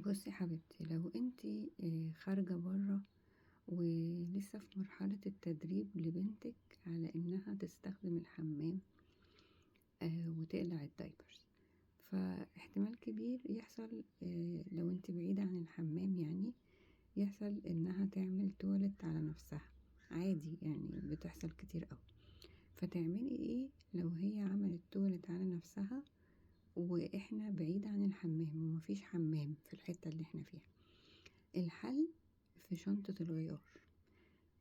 بصي حبيبتي، لو انتي خارجة برا ولسه في مرحلة التدريب لبنتك على انها تستخدم الحمام وتقلع الدايبرز، فاحتمال كبير يحصل لو انتي بعيدة عن الحمام، يعني يحصل انها تعمل توالت على نفسها عادي، يعني بتحصل كتير اوي. فتعملي ايه لو هي عملت توالت على نفسها واحنا بعيد عن الحمام ومفيش حمام في الحتة اللي احنا فيها؟ الحل في شنطة الغيار.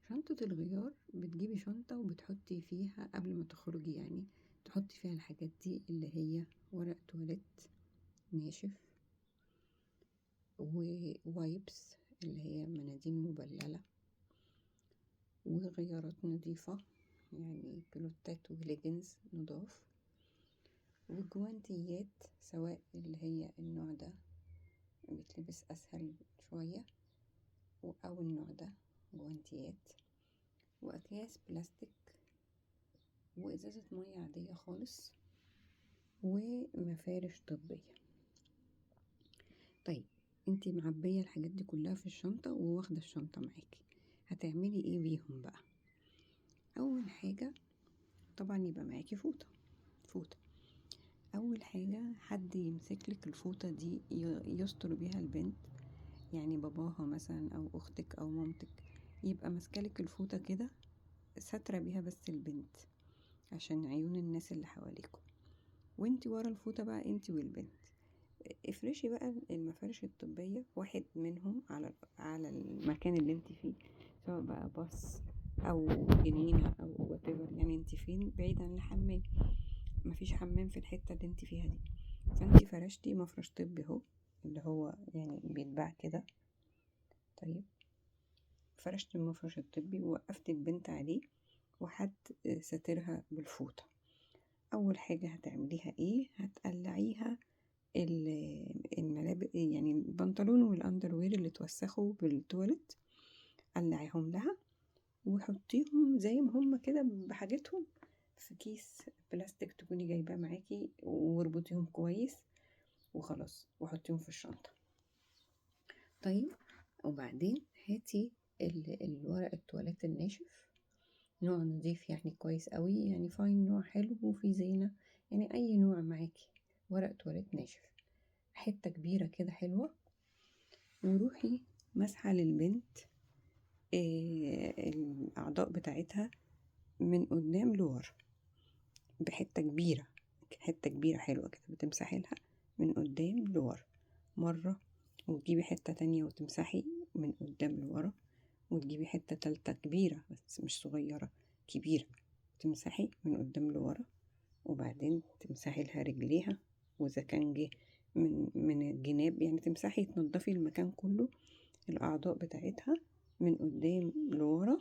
شنطة الغيار بتجيبي شنطة وبتحطي فيها قبل ما تخرجي، يعني تحطي فيها الحاجات دي اللي هي ورق تواليت ناشف، ووايبس اللي هي مناديل مبللة، وغيارات نظيفة يعني كلوتات وليجنز نضاف، وجوانتيات سواء اللي هي النوع ده بيتلبس اسهل شوية او النوع ده جوانتيات، واكياس بلاستيك، وازازة مية عادية خالص، ومفارش طبية. طيب انتي معبية الحاجات دي كلها في الشنطة وواخدة الشنطة معاكي، هتعملي ايه بيهم بقى؟ اول حاجة طبعا يبقى معاكي فوطة. اول حاجة حد يمسكلك الفوطة دي يستر بيها البنت، يعني باباها مثلا او اختك او مامتك، يبقى ماسكالك الفوطة كده سترة بيها بس البنت عشان عيون الناس اللي حواليكم، وانتي ورا الفوطة بقى انتي والبنت. افرشي بقى المفارش الطبية، واحد منهم على المكان اللي انت فيه، سواء بقى باص او جنينة او whatever، يعني انت فين بعيد عن الحمام، مفيش حمام في الحتة اللي انت فيها دي، فانت فرشتي مفرش طبي اهو، اللي هو يعني بيتباع كده. طيب فرشت المفرش الطبي ووقفت البنت عليه، وحد ساترها بالفوطة. اول حاجة هتعمليها ايه؟ هتقلعيها الملابس، يعني البنطلون والاندروير اللي اتوسخوا بالتواليت، قلعيهم لها وحطيهم زي ما هم كده بحاجتهم في كيس بلاستيك تكوني جايباه معاكي، واربطيهم كويس وخلاص وحطيهم في الشنطة. طيب وبعدين هاتي الورق التواليت الناشف، نوع نظيف يعني كويس قوي، يعني فاين نوع حلو وفي زينة، يعني اي نوع معاكي ورق تواليت ناشف، حتة كبيرة كده حلوة، وروحي مسحة للبنت الأعضاء بتاعتها من قدام لورا بحتة كبيرة، حتة كبيرة حلوة كده، بتمسحي لها من قدام لورا مرة، وتجيبي حتة تانية وتمسحي من قدام لورا، وتجيبي حتة تالتة كبيرة بس مش صغيرة، كبيرة، تمسحي من قدام لورا، وبعدين تمسحي لها رجليها، وإذا كان جه من الجناب يعني تمسحي تنضفي المكان كله، الأعضاء بتاعتها من قدام لورا،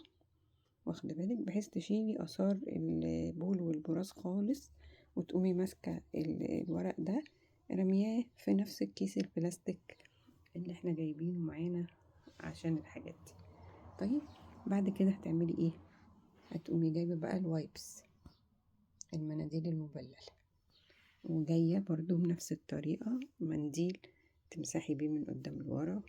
واخده بالك بحيث تشيلي آثار البول والبراز خالص، وتقومي ماسكة الورق ده رمياه في نفس الكيس البلاستيك اللي احنا جايبينه معانا عشان الحاجات دي. طيب بعد كده هتعملي ايه؟ هتقومي جايبة بقى الوايبس، المناديل المبللة، وجاية برضو بنفس الطريقة منديل تمسحي بيه من قدام لورا،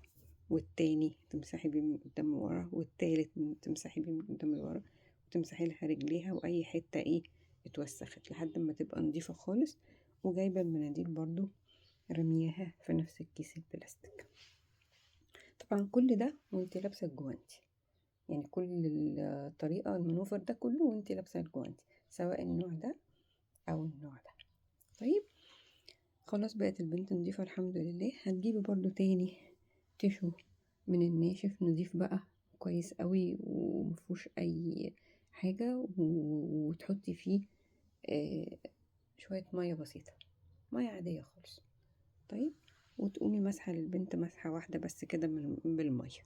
والتاني تمسحي بيه من قدام لورا، والتالت تمسحي بيه من قدام لورا، وتمسحي لها رجليها واي حتة ايه اتوسخت لحد ما تبقى نضيفة خالص، وجايبة المناديل برضو رمياها في نفس الكيس البلاستيك. طبعا كل ده وانت لابسة الجوانتي، يعني كل الطريقة المنوفر ده كله وانت لابسة الجوانتي، سواء النوع ده او النوع ده. طيب خلاص بقت البنت نضيفة الحمد لله. هتجيبي برضو تاني تشو من الناشف نضيف بقى كويس قوي ومفيهوش اي حاجة، وتحطي فيه شوية مية بسيطة، مية عادية خالص. طيب وتقومي مسحة للبنت مسحة واحدة بس كده بالمية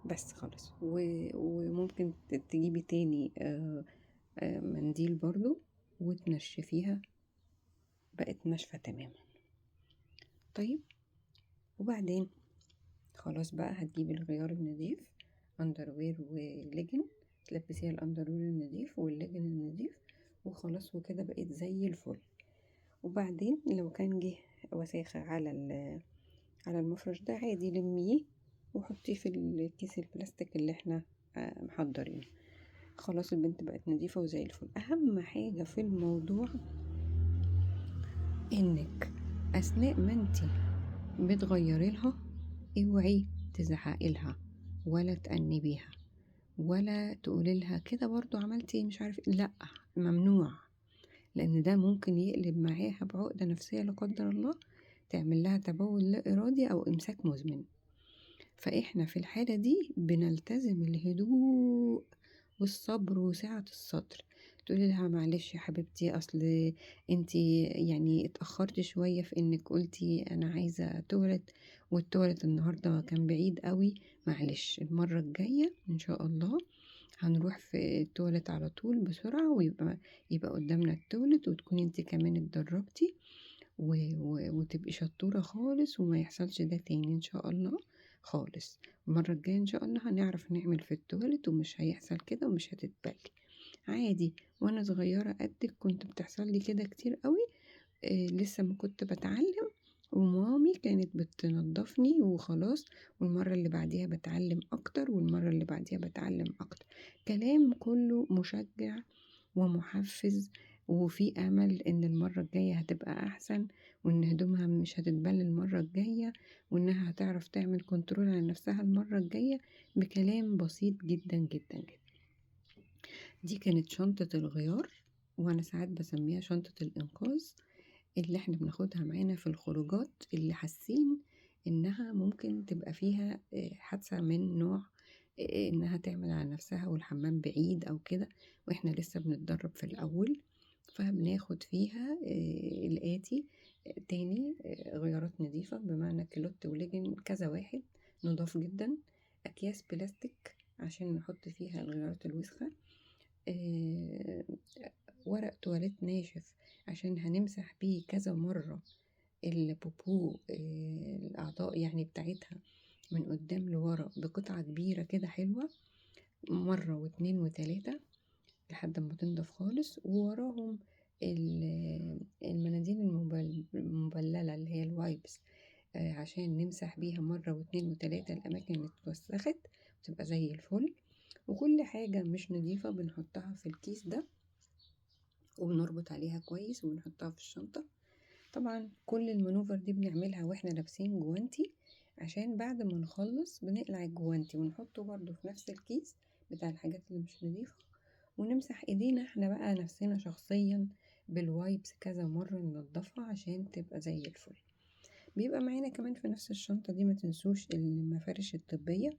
بس خلاص، وممكن تجيبي تاني منديل برضو وتنشفيها، بقت ناشفة تماما. طيب وبعدين خلاص بقى هتجيبي الغيار النظيف، اندروير وليجن، تلبسيها الاندروير النظيف والليجن النظيف وخلاص، وكده بقيت زي الفل. وبعدين لو كان جه وساخة على على المفرش ده عادي، لميه وحطيه في الكيس البلاستيك اللي احنا محضرينه. خلاص البنت بقت نظيفة وزي الفل. اهم حاجة في الموضوع انك اثناء ما انتي بتغيري لها اوعي تزعقي لها ولا تأنبيها ولا تقولي لها كده برضو عملتي مش عارف لا، ممنوع، لان ده ممكن يقلب معاها بعقدة نفسية لا قدر الله، تعمل لها تبول لا ارادي او امساك مزمن. فاحنا في الحالة دي بنلتزم الهدوء والصبر وسعة الصدر. تقولي لها معلش يا حبيبتي، اصل انتي يعني اتأخرتي شوية في انك قلتي انا عايزة تولد، والتولد النهاردة كان بعيد قوي، معلش المرة الجاية ان شاء الله هنروح في التواليت على طول بسرعة، يبقى قدامنا التواليت، وتكوني انت كمان اتدربتي وتبقي شطورة خالص، وما يحصلش ده تاني ان شاء الله خالص. المرة الجاية ان شاء الله هنعرف نعمل في التواليت ومش هيحصل كده ومش هتتبلي عادي. وانا صغيرة قدك كنت بتحصل لي كده كتير قوي. لسه ما كنت بتعلم ومامي كانت بتنضفني وخلاص، والمرة اللي بعديها بتعلم اكتر، والمرة اللي بعديها بتعلم اكتر. كلام كله مشجع ومحفز، وفي امل ان المرة الجاية هتبقى احسن، وان هدومها مش هتتبل المرة الجاية، وانها هتعرف تعمل كنترول على نفسها المرة الجاية بكلام بسيط جدا جدا جدا. دي كانت شنطة الغيار، وانا ساعات بسميها شنطة الانقاذ، اللي احنا بناخدها معانا في الخروجات اللي حاسين انها ممكن تبقى فيها حادثة من نوع انها تعمل على نفسها والحمام بعيد او كده، واحنا لسه بنتدرب في الاول. فبناخد فيها الاتي تاني: غيارات نظيفة، بمعنى كيلوت وليجن كذا واحد نضاف جدا، اكياس بلاستيك عشان نحط فيها الغيارات الوسخة، ورق تواليت ناشف عشان هنمسح بيه كذا مرة البوبو، الأعضاء يعني بتاعتها من قدام لورا بقطعة كبيرة كده حلوة، مرة واتنين وتلاتة لحد ما تنضف خالص. ووراهم المناديل المبللة اللي هي الوايبس، عشان نمسح بيها مرة واتنين وتلاتة الأماكن اللي اتوسخت وتبقى زي الفل. وكل حاجة مش نظيفة بنحطها في الكيس ده وبنربط عليها كويس وبنحطها في الشنطة. طبعا كل المانوفر دي بنعملها واحنا لابسين جوانتي، عشان بعد ما نخلص بنقلع الجوانتي ونحطه برضو في نفس الكيس بتاع الحاجات اللي مش نظيفة، ونمسح ايدينا احنا بقى نفسنا شخصيا بالوايبس كذا مرة ننضفها عشان تبقى زي الفل. بيبقى معانا كمان في نفس الشنطة دي ما تنسوش المفارش الطبية،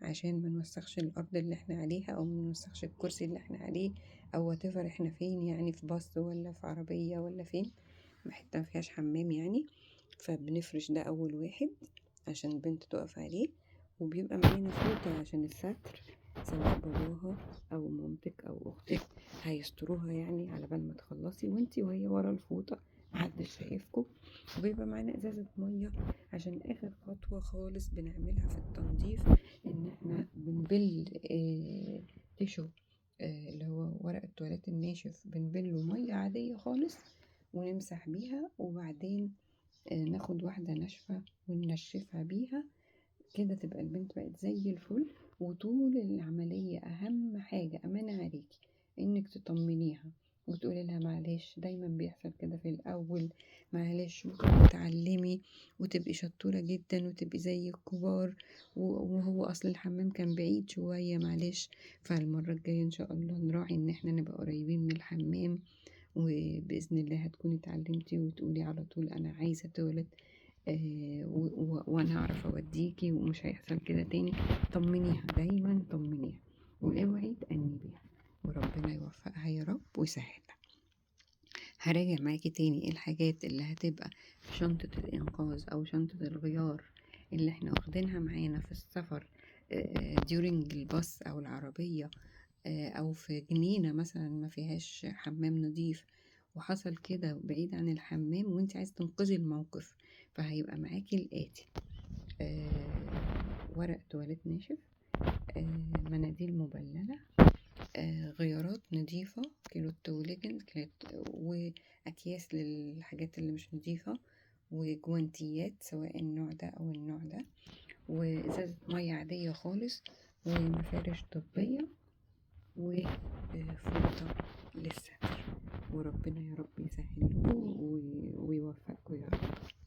عشان ما نوسخش الارض اللي احنا عليها او ما نوسخش الكرسي اللي احنا عليه، او whatever احنا فين، يعني في باص ولا في عربية ولا فين، حتة مفيهاش حمام يعني. فبنفرش ده اول واحد عشان البنت تقف عليه. وبيبقى معانا فوطة عشان الستر، سواء باباها او مامتك او اختك هيستروها يعني على بال ما تخلصي وانتي وهي ورا الفوطة محدش شايفكم. وبيبقى معانا ازازة مية عشان اخر خطوة خالص بنعملها في التنظيف، ان احنا بنبل تيشو اللي هو ورق التواليت الناشف، بنبله مية عادية خالص ونمسح بيها، وبعدين ناخد واحدة ناشفة وننشفها بيها كده، تبقى البنت بقت زي الفل. وطول العملية أهم حاجة أمانة عليكي إنك تطمنيها وتقولي لها معلش، دايما بيحصل كده في الأول، معلش وتتعلمي وتبقي شطورة جدا وتبقي زي الكبار، وهو أصل الحمام كان بعيد شوية معلش، فالمرة الجاية إن شاء الله نراعي إن احنا نبقى قريبين من الحمام، وبإذن الله هتكوني اتعلمتي وتقولي على طول أنا عايزة تولد، وانا اعرف اوديكي ومش هيحصل كده تاني. طمنيها دايما، طمنيها واوعي تأنبيها، وربنا يوفقها يا رب ويسهلها. هراجع معاكي تاني الحاجات اللي هتبقى في شنطة الإنقاذ أو شنطة الغيار اللي احنا واخدينها معانا في السفر during الباص أو العربية، أو في جنينة مثلا ما فيهاش حمام نظيف وحصل كده بعيد عن الحمام وانت عايز تنقذي الموقف. فهيبقى معاكي الآتي: ورق تواليت ناشف، مناديل مبللة، غيارات نظيفة، كيلوت وليجن، وأكياس للحاجات اللي مش نظيفة، وجوانتيات سواء النوع ده او النوع ده، وازازة مية عادية خالص، ومفارش طبية، وفوطة للستر. وربنا يا رب يسهل لكم ويوفقكم يا رب.